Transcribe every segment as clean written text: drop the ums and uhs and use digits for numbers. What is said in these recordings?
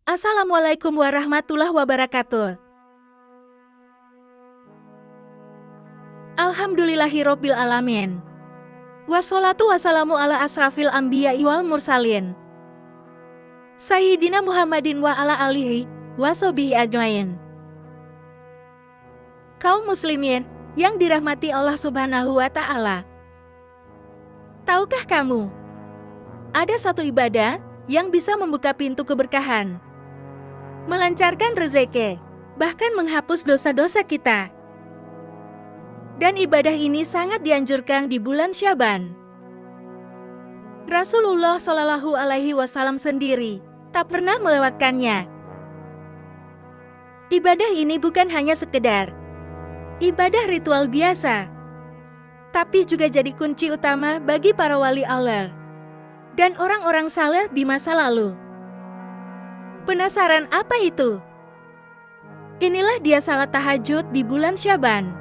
Assalamualaikum warahmatullahi wabarakatuh. Alhamdulillahirobbil alamin. Wassalatu wassalamu ala asrafil anbiya'i wal mursalin. Sayyidina Muhammadin wa ala alihi wa sahbihi ajmain. Kaum muslimin yang dirahmati Allah Subhanahu wa Ta'ala. Tahukah kamu, ada satu ibadah yang bisa membuka pintu keberkahan, melancarkan rezeki, bahkan menghapus dosa-dosa kita. Dan ibadah ini sangat dianjurkan di bulan Syaban. Rasulullah Shallallahu Alaihi Wasallam sendiri tak pernah melewatkannya. Ibadah ini bukan hanya sekedar ibadah ritual biasa, tapi juga jadi kunci utama bagi para wali Allah dan orang-orang saleh di masa lalu. Penasaran apa itu? Inilah dia salat tahajud di bulan Syaban,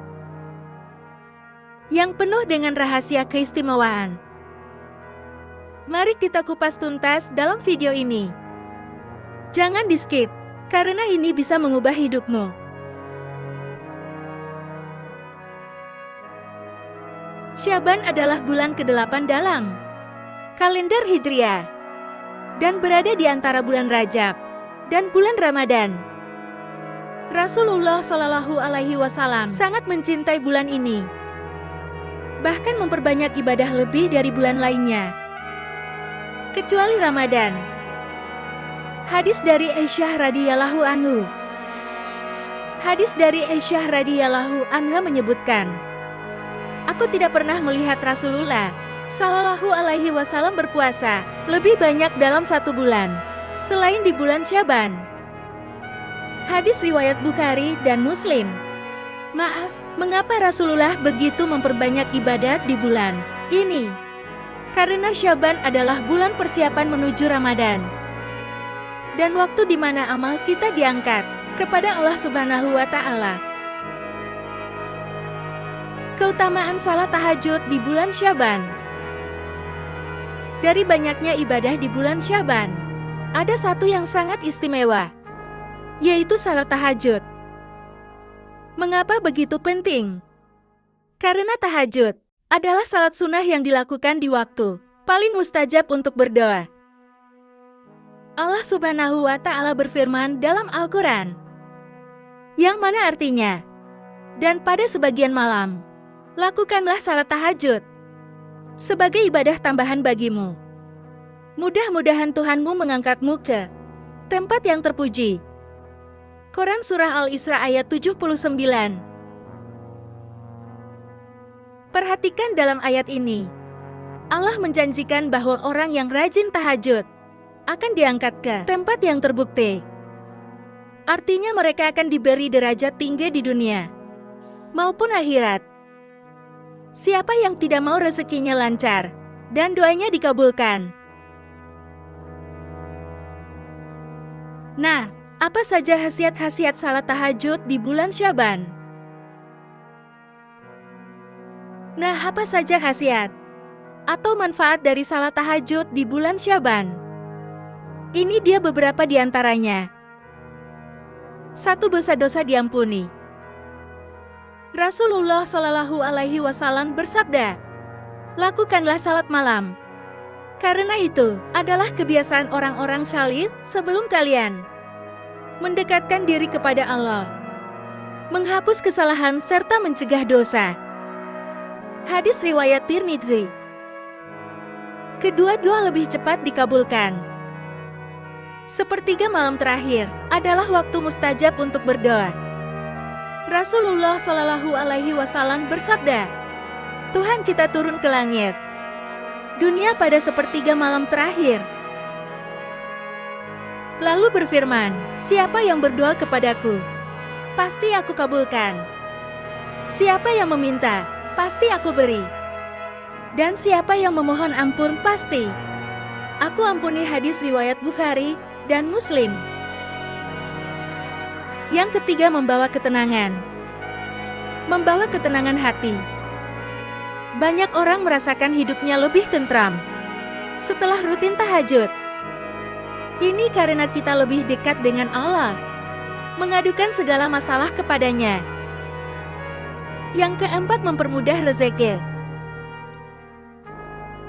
yang penuh dengan rahasia keistimewaan. Mari kita kupas tuntas dalam video ini. Jangan di-skip, karena ini bisa mengubah hidupmu. Syaban adalah bulan ke-8 dalam kalender Hijriah dan berada di antara bulan Rajab dan bulan Ramadan. Rasulullah Shallallahu Alaihi Wasallam sangat mencintai bulan ini, bahkan memperbanyak ibadah lebih dari bulan lainnya, kecuali Ramadan. Hadis dari Aisyah radhiyallahu anhu. Hadis dari Aisyah radhiyallahu anha menyebutkan, aku tidak pernah melihat Rasulullah Shallallahu Alaihi Wasallam berpuasa lebih banyak dalam satu bulan selain di bulan Syaban. Hadis riwayat Bukhari dan Muslim. Maaf, mengapa Rasulullah begitu memperbanyak ibadat di bulan ini? Karena Syaban adalah bulan persiapan menuju Ramadan, dan waktu di mana amal kita diangkat kepada Allah Subhanahu wa Ta'ala. Keutamaan salat tahajud di bulan Syaban. Dari banyaknya ibadah di bulan Syaban, ada satu yang sangat istimewa, yaitu salat tahajud. Mengapa begitu penting? Karena tahajud adalah salat sunnah yang dilakukan di waktu paling mustajab untuk berdoa. Allah Subhanahu wa Ta'ala berfirman dalam Al-Quran, yang mana artinya, dan pada sebagian malam, lakukanlah salat tahajud sebagai ibadah tambahan bagimu. Mudah-mudahan Tuhanmu mengangkatmu ke tempat yang terpuji. Quran Surah Al-Isra ayat 79. Perhatikan dalam ayat ini, Allah menjanjikan bahwa orang yang rajin tahajud akan diangkat ke tempat yang terbukti. Artinya mereka akan diberi derajat tinggi di dunia maupun akhirat. Siapa yang tidak mau rezekinya lancar dan doanya dikabulkan? Nah, apa saja khasiat-khasiat salat tahajud di bulan Syaban? Nah, apa saja khasiat atau manfaat dari salat tahajud di bulan Syaban? Ini dia beberapa di antaranya. 1. Dosa-dosa diampuni. Rasulullah Shallallahu Alaihi Wasallam bersabda, lakukanlah salat malam, karena itu adalah kebiasaan orang-orang salih sebelum kalian mendekatkan diri kepada Allah, menghapus kesalahan serta mencegah dosa. Hadis riwayat Tirmidzi. Kedua-dua lebih cepat dikabulkan. Sepertiga malam terakhir adalah waktu mustajab untuk berdoa. Rasulullah Shallallahu Alaihi Wasallam bersabda, Tuhan kita turun ke langit dunia pada sepertiga malam terakhir, lalu berfirman, siapa yang berdoa kepadaku, pasti aku kabulkan. Siapa yang meminta, pasti aku beri. Dan siapa yang memohon ampun, pasti aku ampuni. Hadis riwayat Bukhari dan Muslim. Yang ketiga, membawa ketenangan. Membawa ketenangan hati. Banyak orang merasakan hidupnya lebih tentram setelah rutin tahajud. Ini karena kita lebih dekat dengan Allah, mengadukan segala masalah kepadanya. Yang keempat, mempermudah rezeki.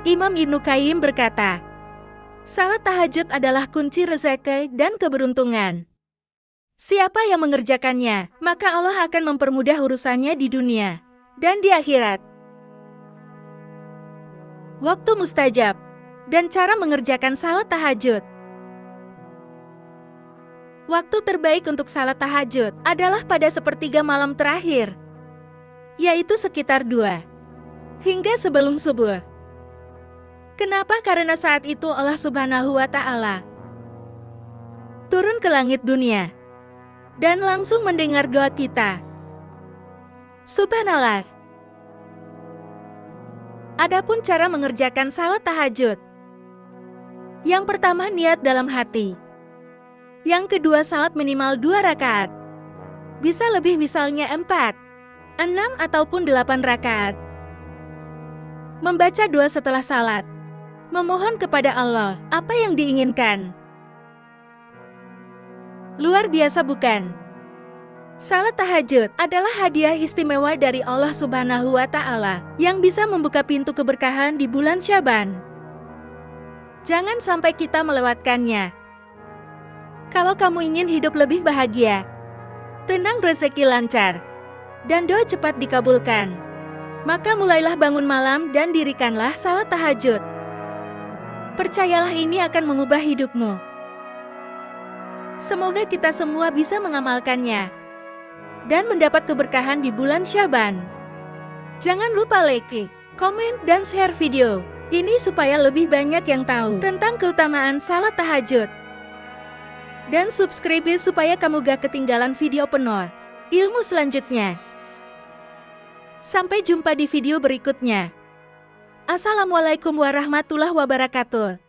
Imam Ibnu Qayyim berkata, salat tahajud adalah kunci rezeki dan keberuntungan. Siapa yang mengerjakannya, maka Allah akan mempermudah urusannya di dunia dan di akhirat. Waktu mustajab dan cara mengerjakan salat tahajud. Waktu terbaik untuk salat tahajud adalah pada sepertiga malam terakhir, yaitu sekitar 2 hingga sebelum subuh. Kenapa? Karena saat itu Allah Subhanahu wa Ta'ala turun ke langit dunia dan langsung mendengar doa kita. Subhanallah. Adapun cara mengerjakan salat tahajud. Yang pertama, niat dalam hati. Yang kedua, salat minimal 2 rakaat. Bisa lebih, misalnya 4, 6 ataupun 8 rakaat. Membaca doa setelah salat. Memohon kepada Allah apa yang diinginkan. Luar biasa bukan? Salat tahajud adalah hadiah istimewa dari Allah Subhanahu wa Ta'ala yang bisa membuka pintu keberkahan di bulan Syaban. Jangan sampai kita melewatkannya. Kalau kamu ingin hidup lebih bahagia, tenang, rezeki lancar, dan doa cepat dikabulkan, maka mulailah bangun malam dan dirikanlah salat tahajud. Percayalah, ini akan mengubah hidupmu. Semoga kita semua bisa mengamalkannya dan mendapat keberkahan di bulan Syaban. Jangan lupa like, komen, dan share video ini supaya lebih banyak yang tahu tentang keutamaan salat tahajud. Dan subscribe supaya kamu gak ketinggalan video penuh ilmu selanjutnya. Sampai jumpa di video berikutnya. Assalamualaikum warahmatullahi wabarakatuh.